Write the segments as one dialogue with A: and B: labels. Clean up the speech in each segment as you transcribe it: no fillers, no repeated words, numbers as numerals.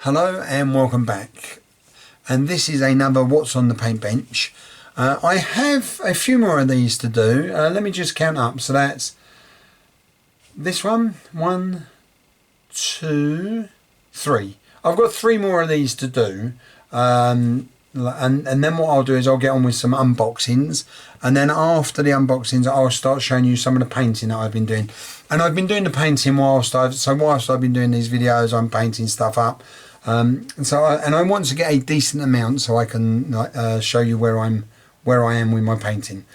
A: Hello and welcome back, and this is another What's on the Paint Bench. I have a few more of these to do. Let me just count up. So that's this one, 1, 2, 3. I've got 3 more of these to do, and then what I'll do is I'll get on with some unboxings, and then after the unboxings I'll start showing you some of the painting that I've been doing. And I've been doing the painting whilst I've been doing these videos, I'm painting stuff up. And I want to get a decent amount so I can show you where I am with my painting.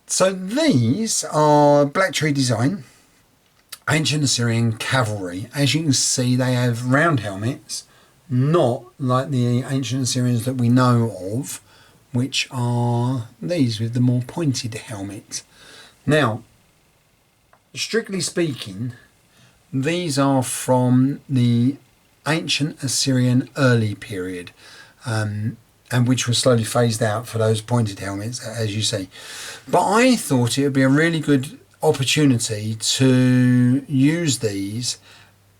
A: So these are Blacktree design, Ancient Assyrian Cavalry. As you can see, they have round helmets, not like the Ancient Assyrians that we know of, which are these with the more pointed helmet. Now, strictly speaking, these are from the Ancient Assyrian early period, and which was slowly phased out for those pointed helmets, as you see. But I thought it would be a really good opportunity to use these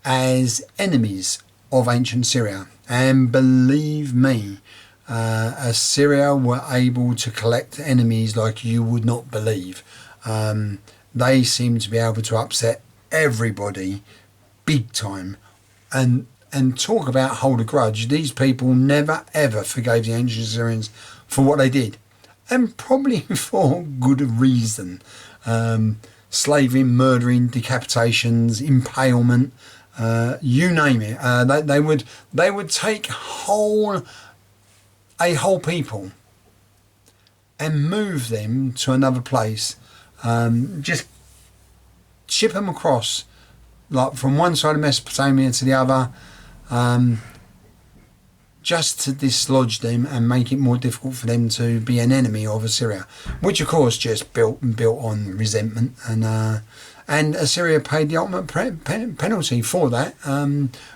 A: as enemies of ancient Syria. And believe me, Assyria were able to collect enemies like you would not believe. They seem to be able to upset everybody big time. And talk about hold a grudge. These people never ever forgave the ancient Assyrians for what they did, and probably for good reason. Slaving, murdering, decapitations, impalement, you name it. They would take a whole people and move them to another place. Just ship them across, like from one side of Mesopotamia to the other. Just to dislodge them and make it more difficult for them to be an enemy of Assyria, which of course just built on resentment, and Assyria paid the ultimate penalty for that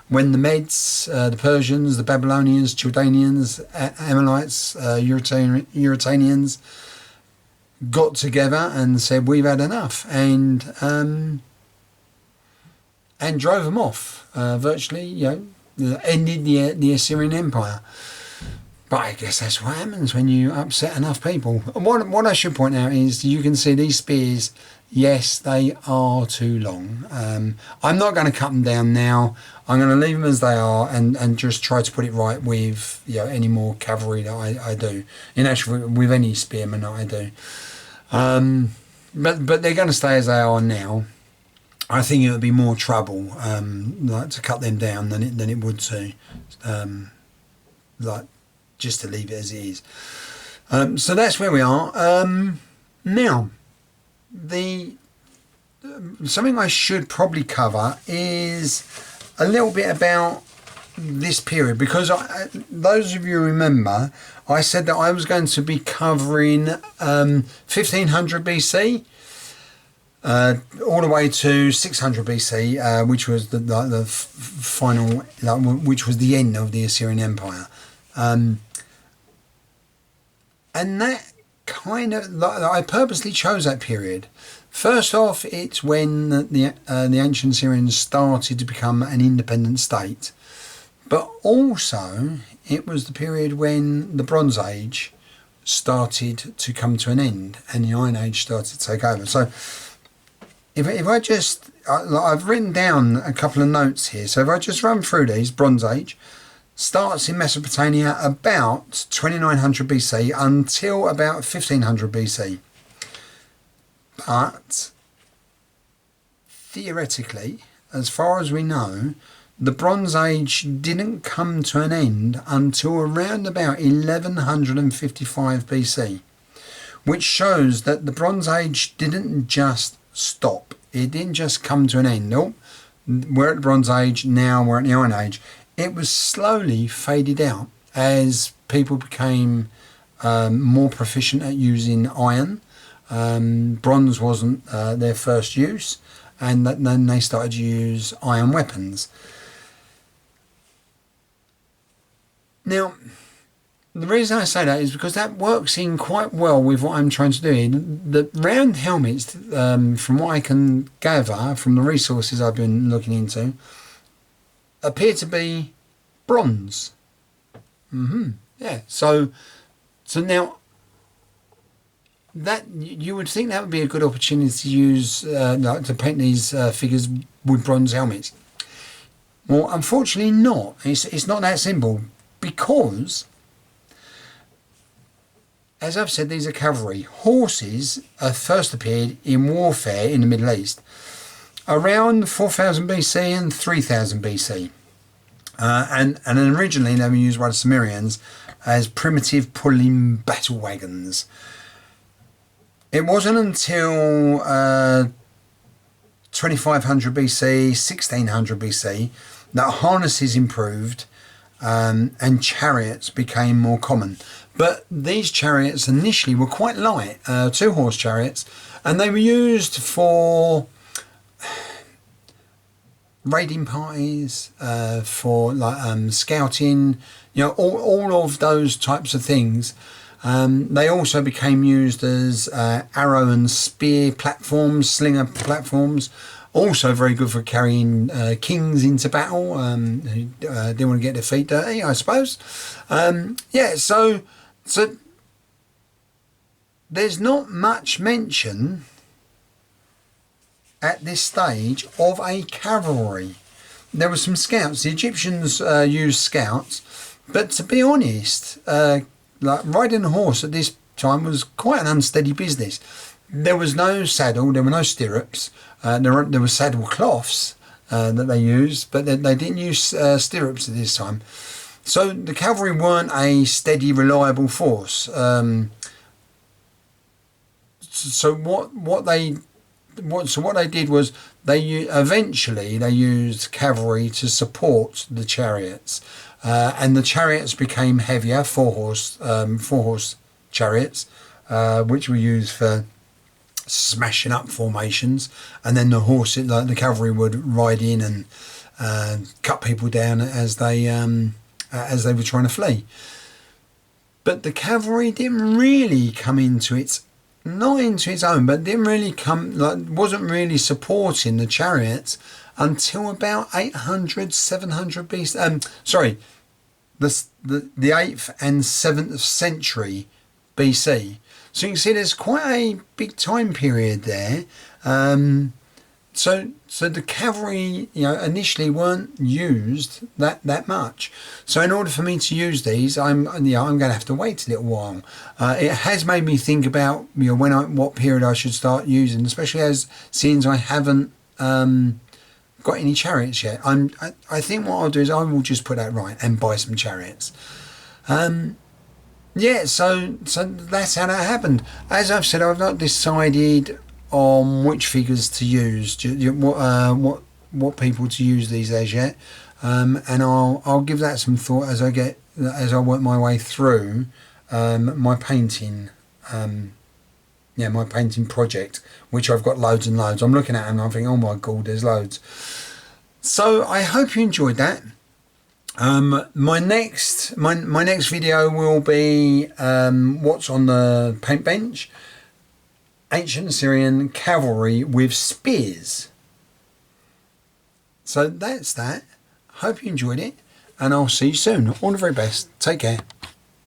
A: when the Medes, the Persians, the Babylonians, Chaldeans, Amalekites, Eurytanians got together and said we've had enough, and drove them off, virtually, ended the Assyrian Empire. But I guess that's what happens when you upset enough people. What I should point out is you can see these spears, yes, they are too long. I'm not going to cut them down now. I'm going to leave them as they are and just try to put it right with any more cavalry that I do. In actually, with any spearmen that I do. But they're going to stay as they are now. I think it would be more trouble to cut them down than it would to just to leave it as it is. So that's where we are. Now, something I should probably cover is a little bit about this period, because those of you who remember, I said that I was going to be covering 1500 BC. All the way to 600 BC, which was the final, which was the end of the Assyrian Empire, and that kind of, I purposely chose that period. First off, it's when the ancient Assyrians started to become an independent state, but also it was the period when the Bronze Age started to come to an end and the Iron Age started to take over. So if I just, I've written down a couple of notes here. So if I just run through these, Bronze Age starts in Mesopotamia about 2900 BC until about 1500 BC. But theoretically, as far as we know, the Bronze Age didn't come to an end until around about 1155 BC, which shows that the Bronze Age didn't just stop. It didn't just come to an end. Nope. We're at the Bronze Age, now we're at the Iron Age. It was slowly faded out as people became more proficient at using iron. Bronze wasn't their first use, and then they started to use iron weapons. Now, the reason I say that is because that works in quite well with what I'm trying to do. The round helmets, from what I can gather from the resources I've been looking into, appear to be bronze. Yeah, so now that you would think that would be a good opportunity to use like to paint these figures with bronze helmets. Well, unfortunately not. It's not that simple, because as I've said, these are cavalry. Horses first appeared in warfare in the Middle East around 4000 BC and 3000 BC. And originally they were used by the Sumerians as primitive pulling battle wagons. It wasn't until 2500 BC, 1600 BC that harnesses improved and chariots became more common. But these chariots initially were quite light, 2-horse chariots, and they were used for raiding parties, for like scouting, all of those types of things. They also became used as arrow and spear platforms, slinger platforms. Also very good for carrying kings into battle who didn't want to get their feet dirty, I suppose. Yeah, so there's not much mention at this stage of a cavalry. There were some scouts. The Egyptians used scouts, but to be honest, like riding a horse at this time was quite an unsteady business. There was no saddle, there were no stirrups, there were saddle cloths that they used, but they didn't use stirrups at this time. So the cavalry weren't a steady, reliable force. So what they did was eventually they used cavalry to support the chariots, and the chariots became heavier, 4-horse chariots, which were used for smashing up formations, and then the cavalry would ride in and cut people down as they were trying to flee. But the cavalry didn't really come into its own, but didn't really wasn't really supporting the chariots until about 800, 700 BC. Sorry, the 8th and 7th century BC. So you can see there's quite a big time period there. So the cavalry, initially weren't used that much. So in order for me to use these, I'm going to have to wait a little while. It has made me think about what period I should start using, especially since I haven't got any chariots yet. I think what I'll do is I will just put that right and buy some chariots. Yeah, so that's how that happened. As I've said, I've not decided on which figures to use, what people to use these as yet, and I'll give that some thought as I work my way through my painting, my painting project, which I've got loads and loads. I'm looking at it and I'm thinking, oh my god, there's loads. So I hope you enjoyed that. My next video will be what's on the paint bench. Ancient Assyrian cavalry with spears. So that's that. Hope you enjoyed it, and I'll see you soon. All the very best. Take care.